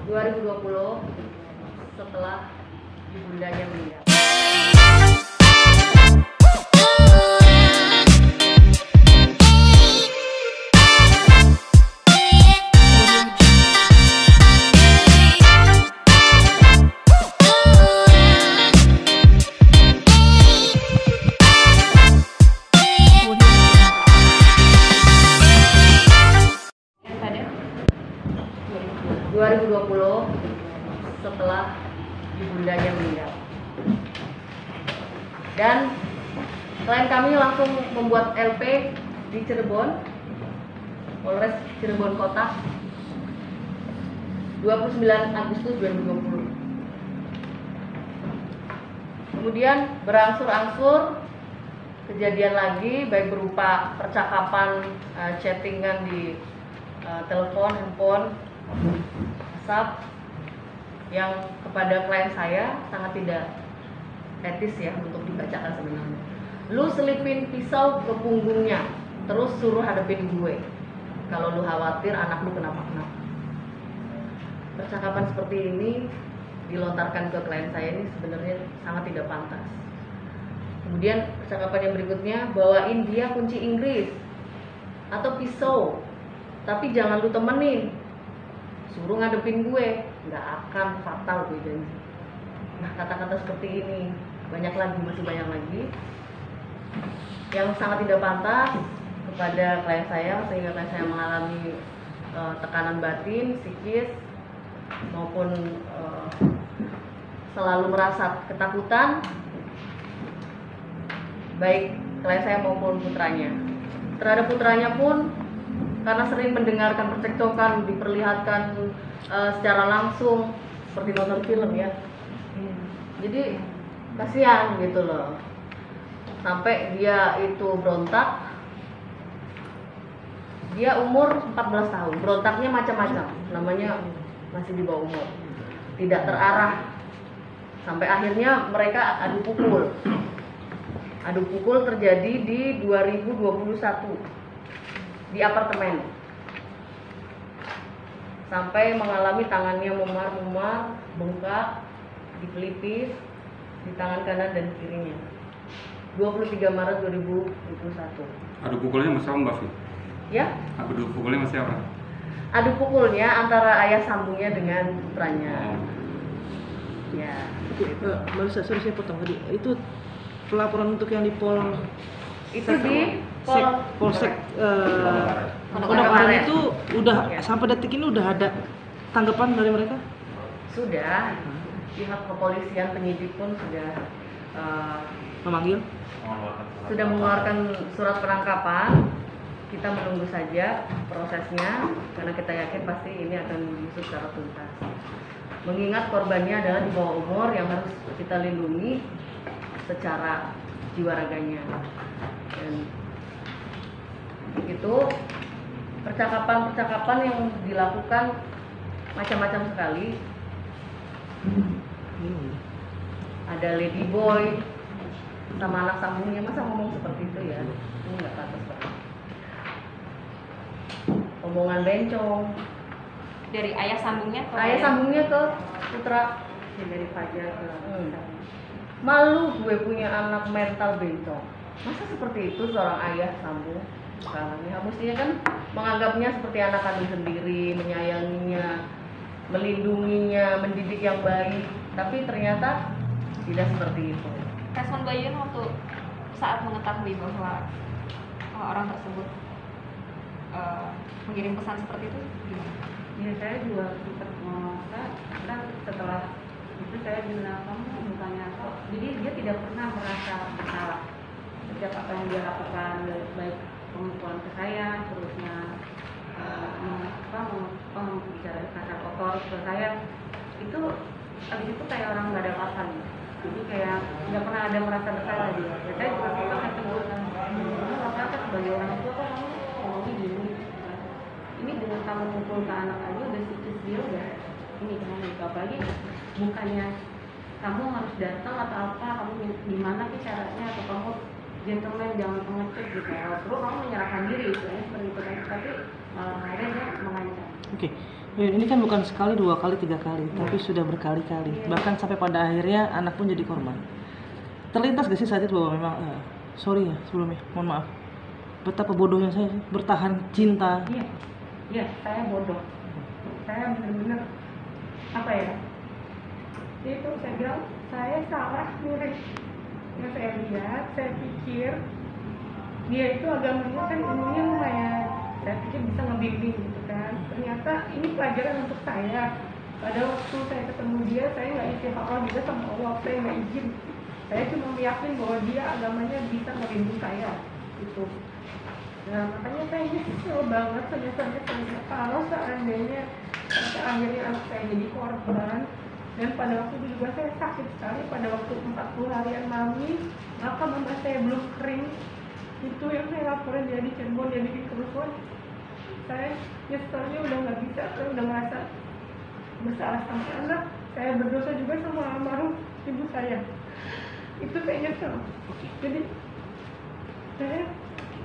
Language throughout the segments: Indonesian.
2020 setelah ibundanya meninggal. Setelah ibundanya meninggal, dan klien kami langsung membuat LP di Cirebon, Polres Cirebon Kota, 29 Agustus 2020. Kemudian berangsur-angsur kejadian lagi, baik berupa percakapan, chattingan di telepon, handphone, WhatsApp, yang kepada klien saya sangat tidak etis ya untuk dibacakan sebenarnya. Lu selipin pisau ke punggungnya, terus suruh hadapin gue. Kalau lu khawatir anak lu kenapa-kenapa. Percakapan seperti ini dilontarkan ke klien saya ini sebenarnya sangat tidak pantas. Kemudian percakapan yang berikutnya, bawain dia kunci Inggris atau pisau, tapi jangan lu temenin. Suruh ngadepin gue, nggak akan fatal gue janji. Nah, kata-kata seperti ini banyak lagi, masih banyak lagi yang sangat tidak pantas kepada klien saya, sehingga klien saya mengalami tekanan batin, psikis, maupun selalu merasa ketakutan, baik klien saya maupun putranya. Terhadap putranya pun, karena sering mendengarkan percekcokan, diperlihatkan secara langsung seperti nonton film ya. Jadi kasihan gitu loh. Sampai dia itu berontak. Dia umur 14 tahun. Berontaknya macam-macam. Namanya masih di bawah umur. Tidak terarah. Sampai akhirnya mereka adu pukul. Adu pukul terjadi di 2021. Di apartemen, sampai mengalami tangannya memar-memar, bengkak, dipelipis di tangan kanan dan kirinya. 23 Maret 2021. Adu pukulnya masih apa Mbak Fi? Ya? Adu pukulnya masih apa? Adu pukulnya antara ayah sambungnya dengan putranya. Ya. Baru sorry saya potong tadi. Itu pelaporan untuk yang di Itu di Polsek Pondok Aren itu udah ya. Sampai detik ini udah ada tanggapan dari mereka? Sudah. Pihak kepolisian, penyidik pun sudah memanggil? Sudah mengeluarkan surat penangkapan. Kita menunggu saja prosesnya, karena kita yakin pasti ini akan diusut secara tuntas. Mengingat korbannya adalah di bawah umur yang harus kita lindungi secara jiwa raganya. Dan itu percakapan-percakapan yang dilakukan macam-macam sekali. Ada lady boy sama anak sambungnya, masa ngomong seperti itu ya? Ini nggak pantas banget. Omongan bencong dari ayah sambungnya ke putra ya, dari Fajar ke malu gue punya anak mental bencong. Masa seperti itu seorang ayah sambung? Ya, mestinya kan menganggapnya seperti anak kandung sendiri, menyayanginya, melindunginya, mendidik yang baik. Tapi ternyata tidak seperti itu. Respon Bayun waktu saat mengetahui bahwa orang tersebut mengirim pesan seperti itu gimana? Ya, saya juga sempat kan setelah itu saya bilang, kamu bukannya kok, jadi dia tidak pernah merasa bersalah setiap apa yang dia lakukan, baik pemukulan ke saya, terusnya bicara kata kotor ke saya, itu abis itu kayak orang nggak ada apa-apa gitu. Jadi kayak nggak pernah ada merasa bersalah dia. Saya juga sempat ketemukan, apa sebagai orang tua kok kamu ngomongnya gini, ini dengan kamu mukul ke anak aja udah sikis dia udah ini kamu gitu. Apalagi bukannya kamu harus datang atau apa, kamu gimana sih caranya, atau kamu gentleman jangan pengecut gitu, terus kamu menyerahkan diri istilahnya seperti itu kan, tapi malah akhirnya dia mengancam. Oke. Ya, ini kan bukan sekali, 2 kali, 3 kali, tapi sudah berkali-kali. Bahkan sampai pada akhirnya anak pun jadi korban. Terlintas gak sih saat itu bahwa memang, sorry ya sebelumnya, mohon maaf, betapa bodohnya saya bertahan cinta. Iya, saya bodoh. Saya benar-benar apa ya? Itu saya bilang saya salah milih. Yang saya lihat, saya pikir dia itu agamanya kan ilmunya lumayan. Saya pikir bisa ngebimbing gitu kan. Ternyata ini pelajaran untuk saya. Pada waktu saya ketemu dia, saya nggak istighfar juga sama Allah, saya nggak izin. Saya cuma yakin bahwa dia agamanya bisa ngebimbing saya gitu. Nah makanya saya nyesel banget sampai kalau seandainya sampai akhirnya anak saya jadi korban. Dan pada waktu itu juga saya sakit sekali pada waktu 40 harian mami, maka mama saya belum kering. Itu yang saya laporin dia di Cirebon, dia bikin kerusuhan. Saya nyeselnya udah nggak bisa, saya udah merasa bersalah sama anak. Saya berdosa juga sama almarhum ibu saya. Itu saya nyesel. Jadi saya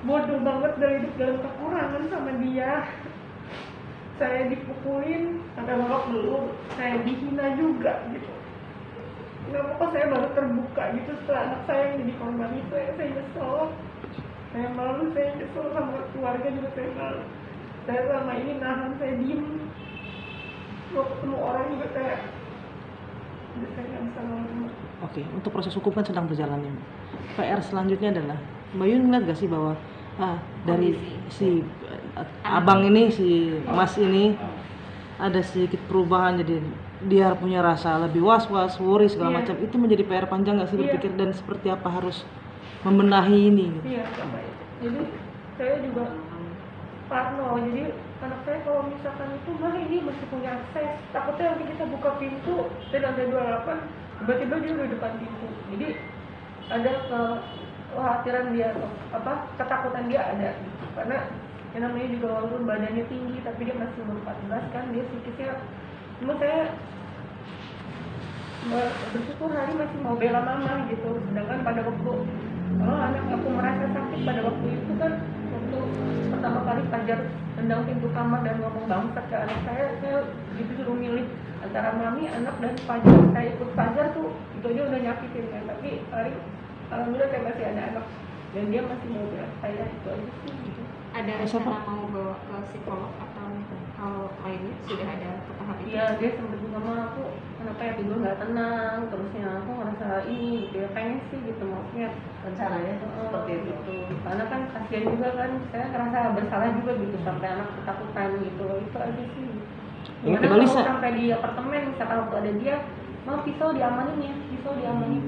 bodoh banget dari hidup dalam kekurangan sama dia. Saya dipukulin sampai babak belur, saya dihina juga gitu. Nggak apa saya baru terbuka gitu setelah anak saya yang jadi korban itu, saya nyesel. Saya malu, saya nyesel sama keluarga juga saya malu. Saya selama ini nahan, saya diem. Kalau ketemu orang juga saya nggak bisa ngomong. Oke, untuk proses hukum kan sedang berjalan ini. PR selanjutnya adalah, Mbak Yun ngeliat gak sih bahwa dari si abang ini, si Mas ini ada sedikit perubahan, jadi dia punya rasa lebih was-was, worry segala macam. Itu menjadi PR panjang gak sih berpikir dan seperti apa harus membenahi ini? Iya, jadi saya juga parno. Jadi anak saya kalau misalkan itu ini masih punya akses, takutnya nanti kita buka pintu dan ada 28 tiba-tiba dia udah depan pintu. Jadi ada kekhawatiran dia atau ketakutan dia ada gitu. Karena yang namanya juga walaupun badannya tinggi tapi dia masih umur 14 kan, dia psikisnya. Cuma saya bersyukur hari masih mau bela mama gitu. Sedangkan pada waktu anak aku merasa sakit pada waktu itu kan, waktu pertama kali Fajar tendang pintu kamar dan ngomong bangsat ke anak saya gitu suruh milih antara mami, anak, dan Fajar. Saya ikut Fajar tuh, itu aja udah nyakitin kan. Tapi hari alhamdulillah saya masih ada anak dan dia masih mau bela saya, itu aja sih gitu. Ada rencana mau bawa ke psikolog atau hal lainnya? Sudah ada ke tahap itu? Iya, dia sempat juga sama aku, kenapa ya tidur nggak tenang, terusnya aku ngerasa ini gitu ya, pengen sih gitu maksudnya Rencananya seperti itu. gitu. Karena kan kasihan juga kan, saya ngerasa bersalah juga gitu sampai anak ketakutan gitu, itu aja sih. Ini Karena kembali kalau sampai di apartemen, misalkan waktu ada dia, mau pisau diamanin ya, pisau diamanin.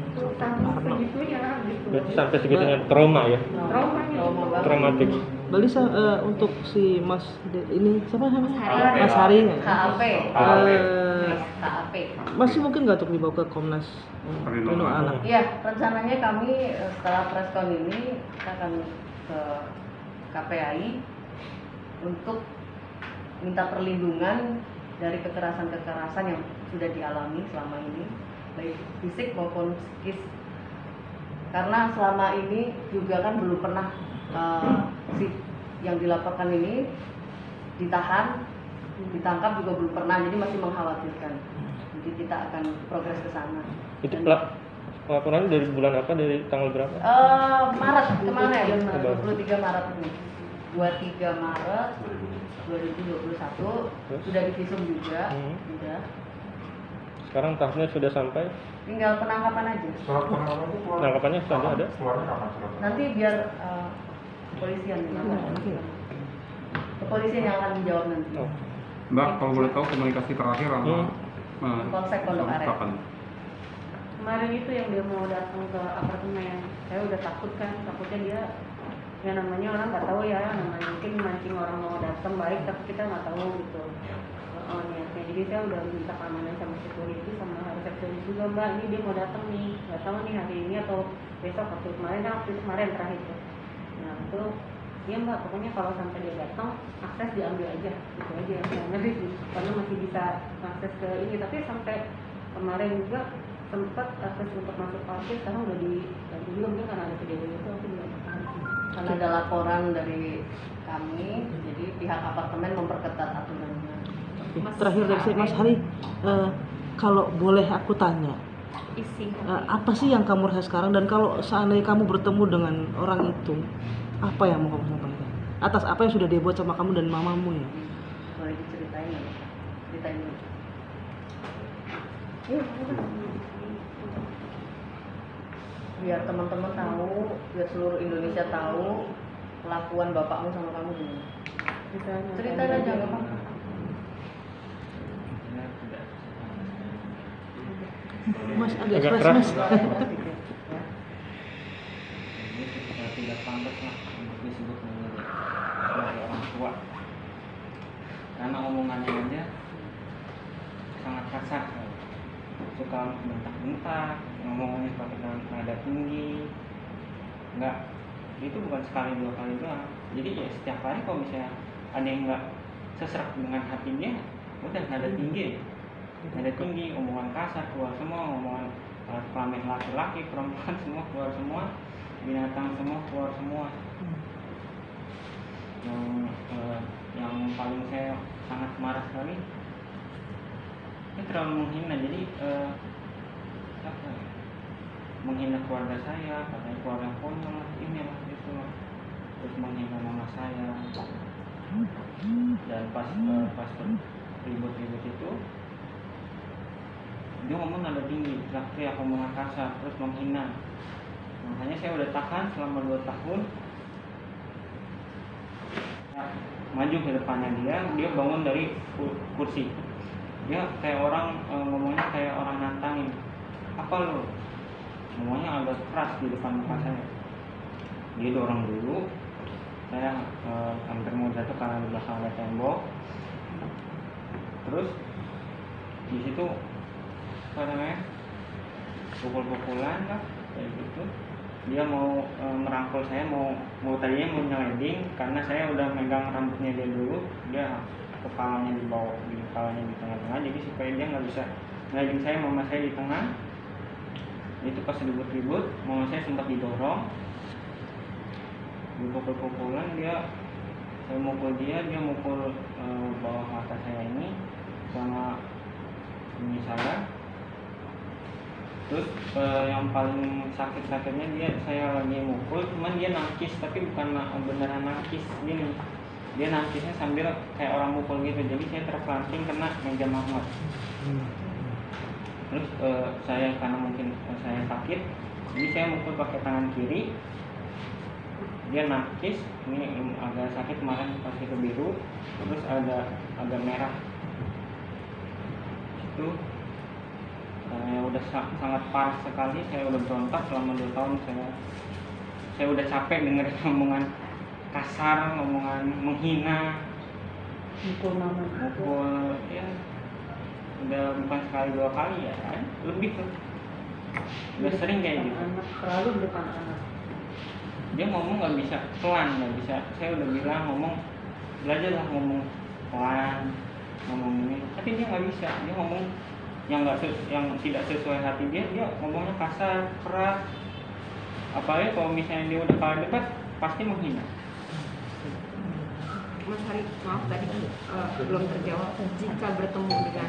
Itu sampai segitunya gitu. Berarti sampai segitunya trauma ya, Traumanya. traumatik. Mbak Lisa, untuk si Mas ini siapa namanya? Hari. Mas Hari. KAP. Eh, KAP. masih mungkin nggak untuk dibawa ke Komnas Perlindungan Anak? Iya, rencananya kami setelah preskon ini kita akan ke KPAI untuk minta perlindungan dari kekerasan-kekerasan yang sudah dialami selama ini, baik fisik maupun psikis. Karena selama ini juga kan belum pernah si yang dilaporkan ini ditahan, ditangkap juga belum pernah, jadi masih mengkhawatirkan. Jadi kita akan progres ke sana. Itu laporannya dari bulan apa, dari tanggal berapa? Maret kemarin, Coba. 23 Maret ini. 23 Maret 2021 sudah divisum juga, sudah. Sekarang tahapnya sudah sampai, Tinggal penangkapan aja. Surat penangkapan itu keluar. penangkapannya sudah ada. Keluarnya kapan surat? Nanti biar kepolisian kepolisian yang akan menjawab nanti. Oh. Mbak, kalau boleh tahu komunikasi terakhir sama Polsek Pondok Aren. kapan? Kemarin itu yang dia mau datang ke apartemen, saya udah takut kan, takutnya dia ya namanya orang nggak tahu ya, namanya mungkin mancing orang mau datang baik tapi kita nggak tahu gitu. Niatnya, jadi saya udah minta keamanan sama security sama resepsionis juga, Mbak ini dia mau datang nih, nggak tahu nih hari ini atau besok, waktu kemarin kan waktu kemarin terakhir itu. Nah itu ya Mbak, pokoknya kalau sampai dia datang akses diambil aja, itu aja yang saya ngeri sih, karena masih bisa akses ke ini. Tapi sampai kemarin juga sempat akses untuk masuk parkir sekarang udah diganti juga, mungkin karena ada kejadian itu aku juga nggak paham sih. Karena ada laporan dari kami, jadi pihak apartemen memperketat aturannya. Oke, terakhir dari saya Mas Hari, kalau boleh aku tanya, isi apa sih yang kamu rasa sekarang, dan kalau seandainya kamu bertemu dengan orang itu, apa yang mau kamu sampaikan atas apa yang sudah dia buat sama kamu dan mamamu ya? Boleh diceritain nggak? Ceritain dulu. Yuk, biar teman-teman tahu, biar seluruh Indonesia tahu kelakuan bapakmu sama kamu gimana. Ceritain aja nggak apa-apa. Mas agak Agak keras keras. Mas. Sedikit, ya. Ini tidak pantas lah untuk disebut sebagai orang tua, karena omongannya aja sangat kasar, suka bentak-bentak, ngomongnya pakai nada tinggi. Enggak, itu bukan sekali dua kali doang. Jadi ya setiap hari kalau misalnya ada yang nggak seserak dengan hatinya, udah nada tinggi, omongan kasar keluar semua, omongan kelamin laki-laki, perempuan semua keluar semua, binatang semua keluar semua. Yang paling saya sangat marah sekali, ini terlalu menghina. Jadi apa ya? Menghina keluarga saya, katanya keluarga konyol lah, ini lah itu lah, terus menghina mama saya. Dan pas ribut-ribut itu dia ngomong nada tinggi, teriak omongan kasar, terus menghina. Makanya saya udah tahan selama 2 tahun. Ya, maju ke depannya dia bangun dari kursi. Dia kayak orang ngomongnya kayak orang nantangin. Apa lo? Ngomongnya agak keras di depan muka saya. Dia dorong dulu. Saya hampir mau jatuh karena di belakang ada tembok. Terus di situ apa namanya, pukul-pukulan lah kayak gitu. Dia mau merangkul saya, mau tadinya mau nyeleding karena saya udah megang rambutnya dia dulu. Dia kepalanya di bawah, kepalanya di tengah-tengah, jadi supaya dia nggak bisa nyeleding saya, mama saya di tengah. Itu pas ribut-ribut, mama saya sempat didorong, dipukul-pukulan. Saya mukul dia mukul bawah mata saya ini sama ini saya. Terus yang paling sakit-sakitnya saya lagi mukul, cuman dia nangkis, tapi bukan beneran nangkis gini. Dia nangkisnya sambil kayak orang mukul gitu, jadi saya terpelanting kena meja magnet. Terus saya karena mungkin saya sakit, jadi saya mukul pakai tangan kiri. Dia nangkis, ini agak sakit kemarin pas itu biru, terus agak merah. Itu udah sangat parah sekali. Saya udah berontak selama 2 tahun. Saya udah capek dengerin omongan kasar, omongan menghina, mukul ya. Udah bukan sekali 2 kali ya kan, lebih tuh. Udah sering kayak gitu. Terlalu di depan anak. Dia ngomong nggak bisa pelan, nggak bisa. Saya udah bilang belajarlah ngomong pelan, ngomong ini, tapi dia nggak bisa. Dia ngomong yang tidak sesuai hati dia ngomongnya kasar, keras. Apalagi kalau misalnya dia udah kalah debat, pasti menghina. Mas Hari, maaf tadi belum terjawab. Jika bertemu dengan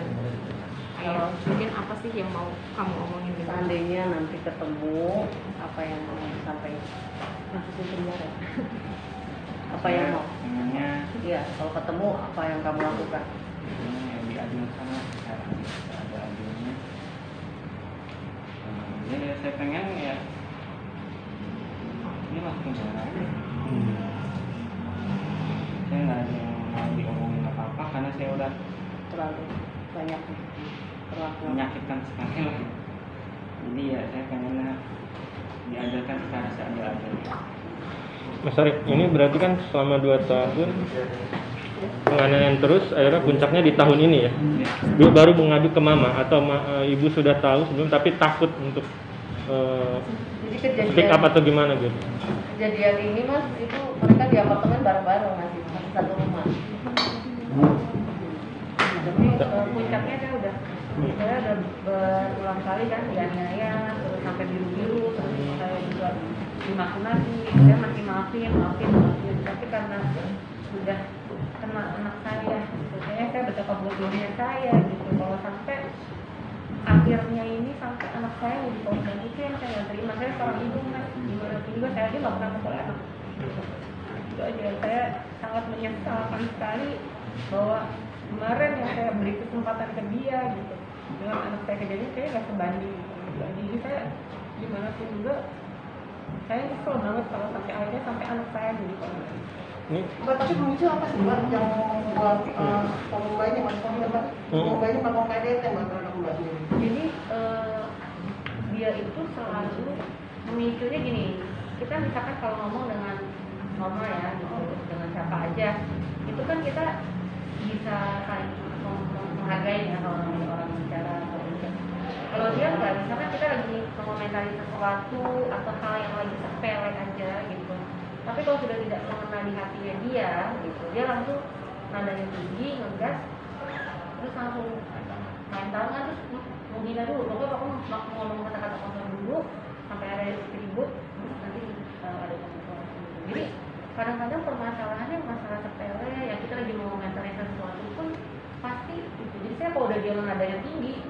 ayah, mungkin apa sih yang mau kamu omongin dengan Seandainya nanti ketemu, apa yang mau disampaikan? Masuk penjara. Apa yang mau? Pengennya Iya, kalau ketemu apa yang kamu lakukan? yang diadil sana sekarang ada adilnya. Ya saya pengen ya ini masuk penjara aja. Saya nggak ada yang mau diomongin apa-apa karena saya udah Terlalu banyak perlakuan. menyakitkan sekali lah. Jadi ya saya pengennya diajarkan secara seadil-adilnya. Mas Ari, ini berarti kan selama 2 tahun penganiayaan terus, akhirnya puncaknya di tahun ini ya. Dia baru mengadu ke mama atau ibu sudah tahu sebelum tapi takut untuk Jadi speak up atau gimana gitu. kejadian ini Mas, itu mereka di apartemen bareng-bareng masih satu rumah. Tapi puncaknya saya udah berulang kali kan dianiaya, terus sampai biru-biru, terus saya juga dimaki-maki. Saya masih maafin, tapi karena sudah kena anak saya, kayaknya saya betapa bodohnya saya gitu, kalau sampai akhirnya ini sampai anak saya mau dikorban, itu yang saya nggak terima. Saya seorang ibu mas, gimana pun juga saya aja nggak pernah memperoleh anak. Itu aja, saya sangat menyesalkan sekali bahwa kemarin yang saya beri kesempatan ke dia gitu, dengan anak saya kejadian saya nggak sebanding gitu. Jadi saya gimana pun juga saya kesel banget kalau sampai akhirnya sampai anak saya jadi korban. Ini Mbak, tapi muncul apa sih Mbak yang buat pemula ini Mas? Pemula ini melakukan KDRT Mbak terhadap Mbak sendiri? Jadi dia itu selalu memicunya gini, kita misalkan kalau ngomong dengan normal ya gitu, dengan siapa aja, itu kan kita bisa saling menghargai ya kalau orang bicara atau enggak. Kalau dia nggak, misalkan kita lagi mengomentari sesuatu atau hal yang lagi sepele aja gitu, tapi kalau sudah tidak mengenal di hatinya dia gitu, dia langsung nadanya tinggi, ngegas, terus langsung main tangan, terus menghina dulu. Pokoknya aku mau ngomong kata-kata kotor dulu sampai ada ribut, terus nanti ada komentar. Jadi kadang-kadang permasalahannya masalah sepele yang kita lagi mau ngomentarin sesuatu pun pasti gitu. Jadi saya kalau udah dia nadanya tinggi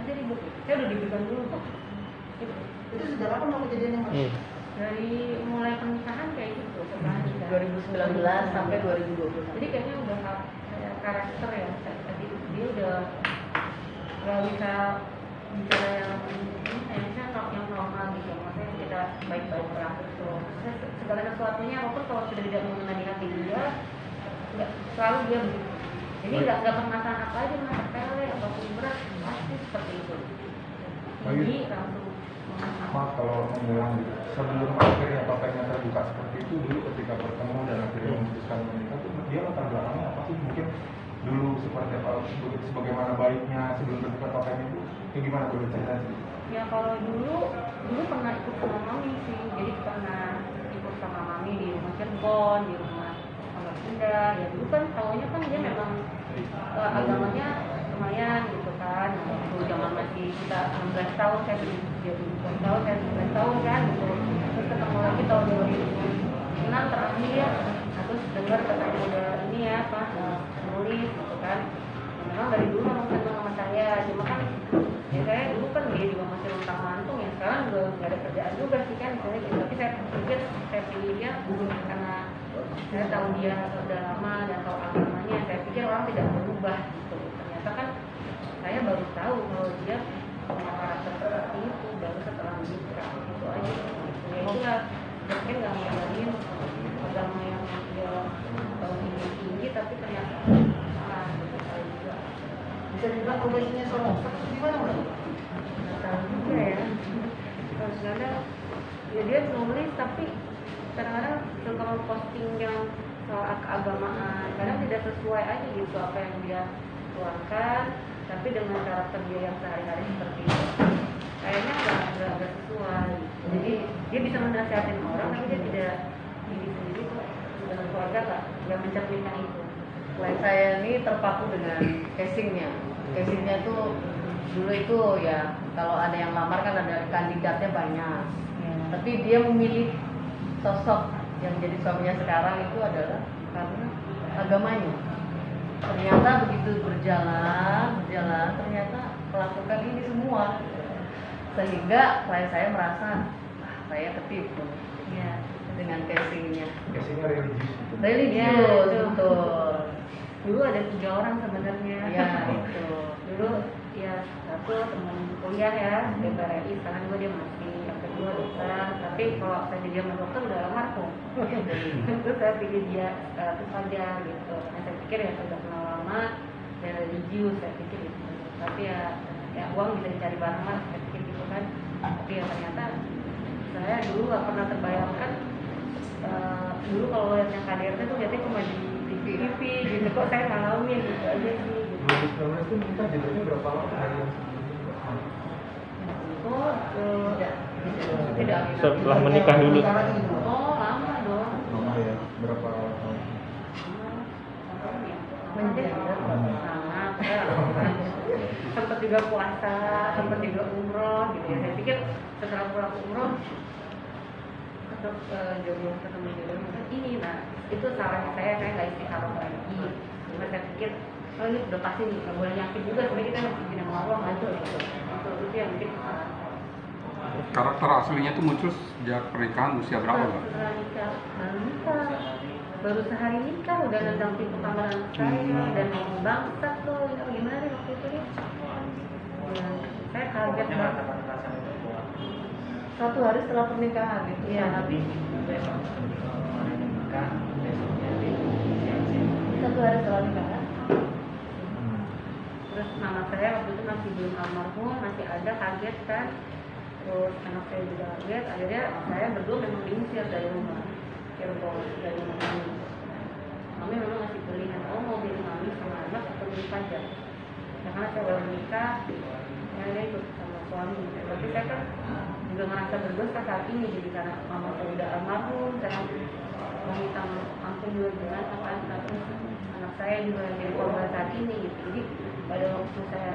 pasti ribut. Saya udah diberikan dulu kok. Gitu. Itu sejak kapan Mbak kejadiannya Mbak? Dari mulai pernikahan kayak gitu, setelah nikah 2019 sampai 2020. jadi kayaknya udah kayak karakter ya, tadi dia udah nggak bisa bicara yang normal gitu, maksudnya kita baik-baik lah gitu. Maksudnya segala sesuatunya apapun kalau sudah tidak mengenai hati dia, nggak selalu dia begitu. Jadi nggak permasalahan apa aja, masa sepele apapun berat pasti seperti itu. Jadi langsung Maaf kalau mengulang gitu. Sebelum akhirnya topengnya terbuka seperti itu, dulu ketika bertemu dan akhirnya memutuskan menikah itu dia latar belakangnya apa sih? Mungkin dulu seperti apa, sebagaimana baiknya sebelum terbuka topeng itu gimana boleh cerita sih? ya kalau dulu pernah ikut sama mami sih, jadi pernah ikut sama mami di rumah Cirebon, di rumah Pondok Indah. Ya dulu kan tahunya kan dia memang agamanya lumayan gitu kan. Waktu zaman masih kita 16 tahun, saya dia 20 tahun, saya 19 tahun kan gitu. Terus ketemu lagi tahun 2006 terakhir, terus dengar katanya udah ini ya apa nulis gitu kan. Memang dari dulu memang senang sama saya, cuma kan ya saya dulu kan dia juga masih luntang lantung ya, sekarang juga nggak ada kerjaan juga sih kan misalnya gitu. Tapi saya pilih dia karena saya tahu dia udah lama dan tahu agamanya. Saya pikir orang tidak berubah gitu, ternyata kan saya baru tahu kalau dia punya karakter seperti itu baru setelah menikah. Itu aja ya, itulah mungkin nggak ngalamin agama yang dia tahu tinggi tapi ternyata salah gitu juga. Bisa dibilang profesinya seorang ustaz itu gimana Mbak? Nggak tahu juga ya, kadang-kadang ya dia nulis tapi kadang-kadang suka posting yang soal keagamaan, kadang tidak sesuai aja gitu apa yang dia keluarkan, tapi dengan karakter dia yang sehari-hari seperti itu kayaknya nggak sesuai. Jadi dia bisa menasihatin orang tapi dia tidak diri sendiri kok, dengan keluarga nggak mencerminkan itu. Klien saya ini terpaku dengan casingnya. Casingnya tuh dulu itu ya kalau ada yang lamar kan ada kandidatnya banyak. Ya. Tapi dia memilih sosok yang jadi suaminya sekarang itu adalah karena agamanya. Ternyata begitu berjalan ternyata melakukan ini semua, sehingga klien saya merasa saya ketipu Ya. dengan casingnya. Biasanya religius gitu. Religius, Ya, betul. Dulu ada 3 orang sebenarnya. Ya itu. Dulu ya satu teman kuliah ya DPRI, sekarang juga dia masih, yang kedua dokter. Tapi kalau saya jadi sama dokter udah almarhum. Terus saya pilih dia terus aja gitu. Karena saya pikir ya sudah kenal lama dan religius, saya pikir itu. Tapi ya uang bisa dicari bareng lah, saya pikir gitu kan. Tapi ya ternyata saya dulu nggak pernah terbayangkan. Dulu kalau lihat yang KDRT tuh biasanya cuma di TV gitu, kok saya ngalamin gitu aja sih gitu. 2019 itu kita jadinya berapa lama dari yang sebelumnya? Oh, tidak. setelah menikah dulu. Oh, lama dong. Lama ya, berapa tahun? Menjaga sangat. Sempat juga puasa, sempat juga umroh gitu ya. Saya pikir setelah pulang umroh untuk jodoh ketemu jodoh ini, nah itu salahnya saya nggak istikharah lagi. Cuma saya pikir oh ini udah pasti nih nggak boleh nyakit juga, sebenarnya kita masih bikin ngawang aja gitu. Itu yang bikin kesalahan. Karakter aslinya tuh muncul sejak pernikahan usia berapa, Mbak? Setelah nikah, baru sehari nikah udah nendang pintu kamar anak saya dan ngomong bangsat tuh, gimana nih waktu itu nih? Ya, saya kaget banget. Satu hari setelah pernikahan gitu. Iya, Tapi besok orang yang nikah, besoknya siang-siang. Satu hari setelah nikahan. Terus mama saya waktu itu masih belum almarhum, masih ada, kaget kan. Terus anak saya juga kaget, akhirnya saya berdua memang diusir dari rumah. Cirebon, dari rumah kami. Kami memang masih pilihan, mau pilih mami sama anak atau pilih pacar. Ya karena saya baru nikah, ya dia ikut sama suami. Tapi saya kan juga merasa berdosa saat ini, jadi karena mama saya udah almarhum, saya meminta ampun juga dengan anak saya juga yang jadi korban saat ini gitu. Jadi pada waktu saya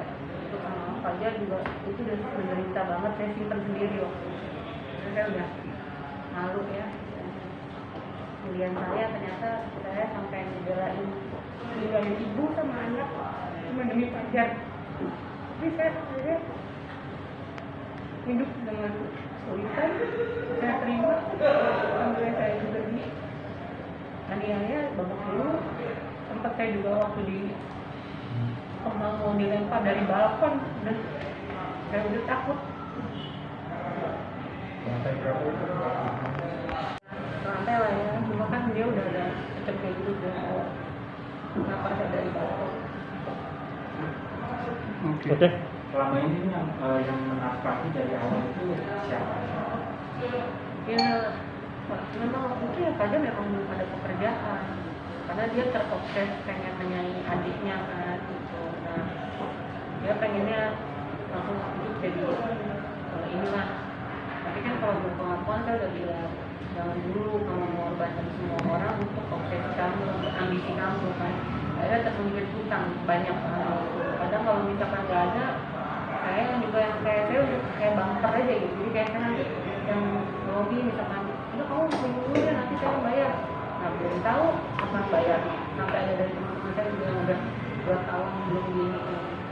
itu sama Fajar juga itu udah menderita banget, saya simpan sendiri waktu itu. Karena saya udah malu ya. Kemudian saya ternyata saya sampai ngebelain ibu sama anak cuma demi Fajar. Jadi saya akhirnya hidup dengan kesulitan, saya terima sampai saya juga di aniaya babak dulu. Sempat saya juga waktu di kembang mau dilempar dari balkon dan saya udah takut. Sampai lah ya, cuma kan dia udah ada macam kayak gitu udah kenapa saya dari balkon. Oke. Selama ini yang menafkahi dari awal itu siapa? Ya, memang waktu itu ya Fajar memang belum ada pekerjaan karena dia terobses pengen menyayangi adiknya kan gitu. Nah, dia pengennya langsung hidup jadi inilah. Tapi kan kalau berpengakuan saya udah bilang jangan dulu kamu mengorbankan semua orang untuk obsesi kamu, untuk ambisi kamu kan. Akhirnya terlilit hutang banyak banget. Kadang kalau misalkan nggak ada, saya juga yang saya udah kayak bumper aja gitu. Jadi kayak kan yang lobby misalkan, udah kamu dulu ya nanti saya bayar. Nah belum tahu kapan bayar. Sampai ada dari teman-teman saya juga yang udah 2 tahun belum gini.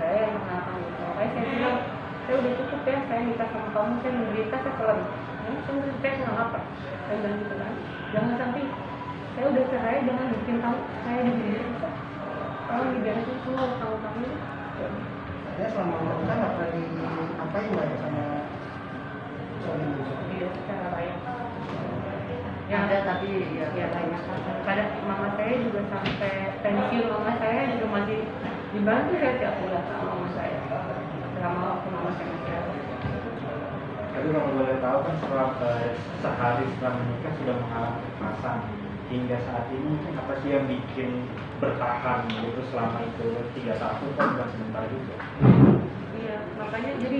Saya yang mengalami gitu. Makanya saya bilang, saya udah cukup ya, saya nikah sama kamu, saya menderita, saya kelar. Saya nggak apa. Saya bilang gitu kan, jangan sampai saya udah cerai, jangan bikin kamu saya dibikin. Kalau dibiarin semua utang-utang ini. Saya selama kita nggak pernah diapain lah ya sama suami. Iya, secara lain. Ya ada tapi ya banyak. Pada mama saya juga sampai pensiun mama saya juga masih dibantu saya tiap bulan sama mama saya. Selama waktu mama saya masih ada. Tapi kalau boleh tahu kan setelah sehari setelah menikah sudah mengalami kekerasan hingga saat ini, apa sih yang bikin bertahan gitu selama itu 3 tahun kan bukan sebentar juga. Iya, makanya jadi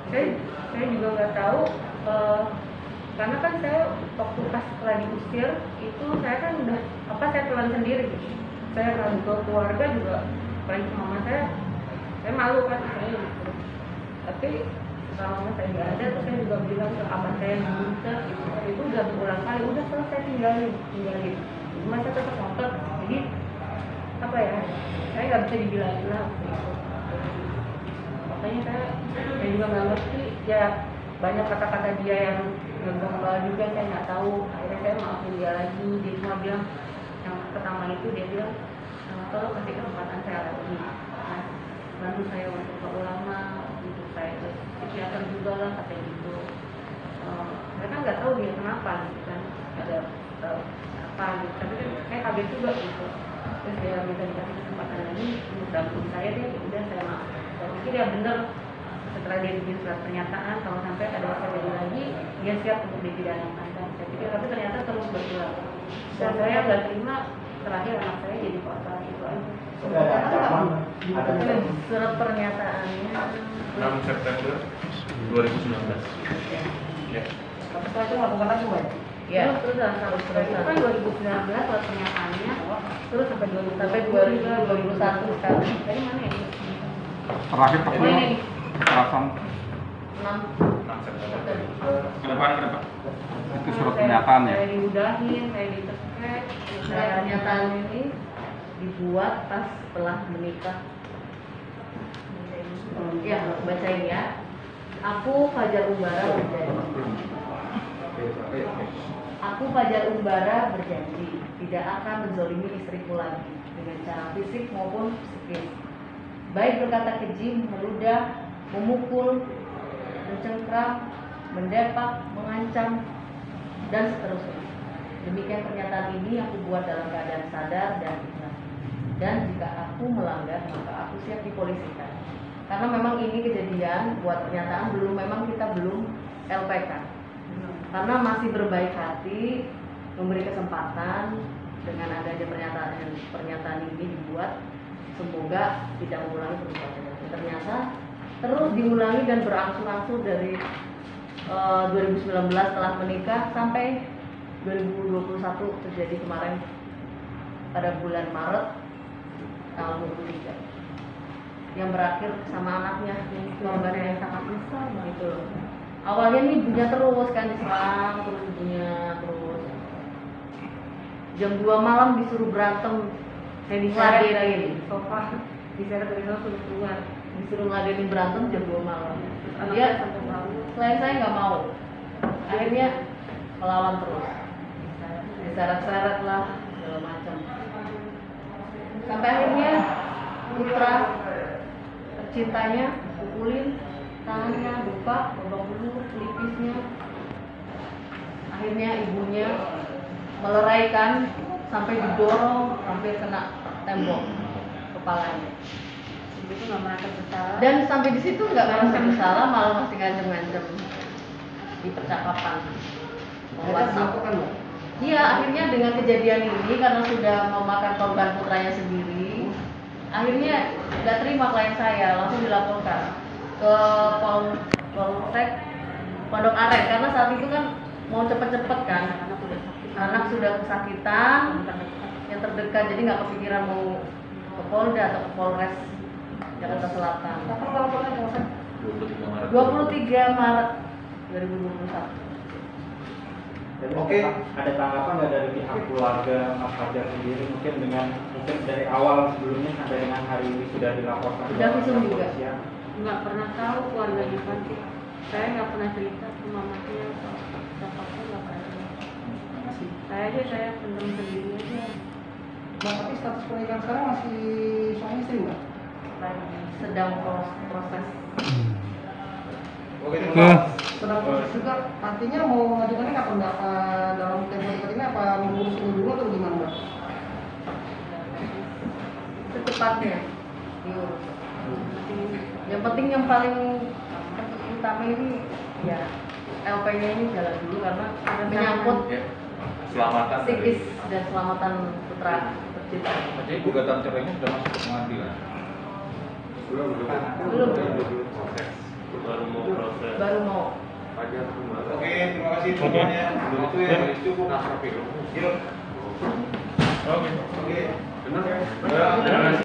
saya juga nggak tahu karena kan saya waktu pas setelah diusir itu saya kan udah saya telan sendiri gitu. Saya ngadu ke keluarga juga, apalagi ke mama saya malu kan saya gitu. Tapi kalau mama saya nggak ada, terus saya juga bilang ke abang saya yang buta gitu. Itu udah berulang kali, udah selesai tinggalin. Cuma saya tetap ngotot. Jadi apa ya? Saya nggak bisa dibilangin lah gitu. Makanya saya juga nggak ngerti ya, banyak kata-kata dia yang ngegombal juga, saya nggak tahu. Akhirnya saya maafin dia lagi. Dia cuma bilang yang pertama itu dia bilang tolong kasih kesempatan saya lagi, bantu saya untuk ke ulama, untuk saya ke psikiater juga lah katanya gitu. Mereka nggak tahu dia kenapa gitu kan, ada apa gitu. Tapi kan saya kaget juga gitu. Terus dia minta dikasih kesempatan lagi untuk damping saya, dia udah saya maaf. Saya pikir ya bener, setelah dia bikin surat pernyataan kalau sampai ada terjadi lagi dia siap untuk dipidanakan. Saya pikir tapi ternyata terus berulang. Dan saya nggak terima terakhir anak saya jadi korban itu aja. surat pernyataannya 6 September 2019. Ya. Setelah itu lakukan lagi, Mbak? ya Terus harus itu kan 2019 surat pernyataannya, terus sampai 2021 sekarang. Tadi mana ya? Terakhir Oh ketemu ini kekerasan 6 September. Kenapa? itu surat pernyataan ya. Saya diudahin, saya dicekek, Surat pernyataan ini dibuat pas setelah menikah. Ya, bacain ya. Aku Fajar Umbara berjanji. Aku Fajar Umbara berjanji tidak akan menzolimi istriku lagi dengan cara fisik maupun psikis, baik berkata keji, meludah, memukul, mencengkram, mendepak, mengancam, dan seterusnya. Demikian pernyataan ini aku buat dalam keadaan sadar dan ikhlas. Dan jika aku melanggar, maka aku siap dipolisikan. Karena memang ini kejadian buat pernyataan memang kita belum LPK. Karena masih berbaik hati memberi kesempatan dengan adanya pernyataan ini dibuat, semoga tidak mengulangi perbuatan. Ternyata terus diulangi dan berangsur-angsur dari 2019 setelah menikah sampai 2021 terjadi kemarin pada bulan Maret tahun 2023 yang berakhir sama anaknya korban yang sangat besar gitu loh. Awalnya nih ibunya terus kan diserang, terus ibunya terus jam 2 malam disuruh berantem, ngeladenin sofa diseret dari sana suruh keluar, disuruh ngeladenin berantem jam 2 malam. Dia selain saya nggak mau, akhirnya melawan terus, diseret-seret lah segala macam, sampai akhirnya putra tercintanya pukulin tangannya, luka, babak belur, pelipisnya. Akhirnya ibunya meleraikan sampai didorong sampai kena tembok kepalanya. Itu nggak merasa bersalah. Dan sampai di situ nggak merasa bersalah, malah masih ngancem-ngancem di percakapan. Iya, akhirnya dengan kejadian ini karena sudah memakan korban putranya sendiri, akhirnya nggak terima klien saya, langsung dilaporkan ke Polsek Pondok Aren karena saat itu kan mau cepet-cepet kan, anak sudah kesakitan yang terdekat, jadi nggak kepikiran mau ke Polda atau ke Polres Jakarta Selatan. 23 Maret 2021. Oke, ada tanggapan nggak dari pihak keluarga Mas Fajar sendiri mungkin dari awal sebelumnya sampai dengan hari ini sudah dilaporkan? Sudah visum juga. Nggak pernah tahu keluarganya Panti. Saya nggak pernah cerita ke mamanya siapapun, nggak pernah. Saya pendem sendiri aja. Nah, tapi status pernikahan sekarang masih suami istri nggak? Sedang proses. Oke, Sedang proses juga. Artinya mau mengajukannya kapan Mbak? Dalam tempo dekat ini apa mengurus ini dulu atau gimana Mbak? Secepatnya diurus. Yang penting yang paling utama ini ya LP-nya ini jalan dulu karena menyangkut Keselamatan psikis dan keselamatan putra tercinta. Jadi gugatan cerainya sudah masuk ke pengadilan. Belum. Baru mau. Oke, terima kasih semuanya. Itu ya cukup. Oke. Benar ya?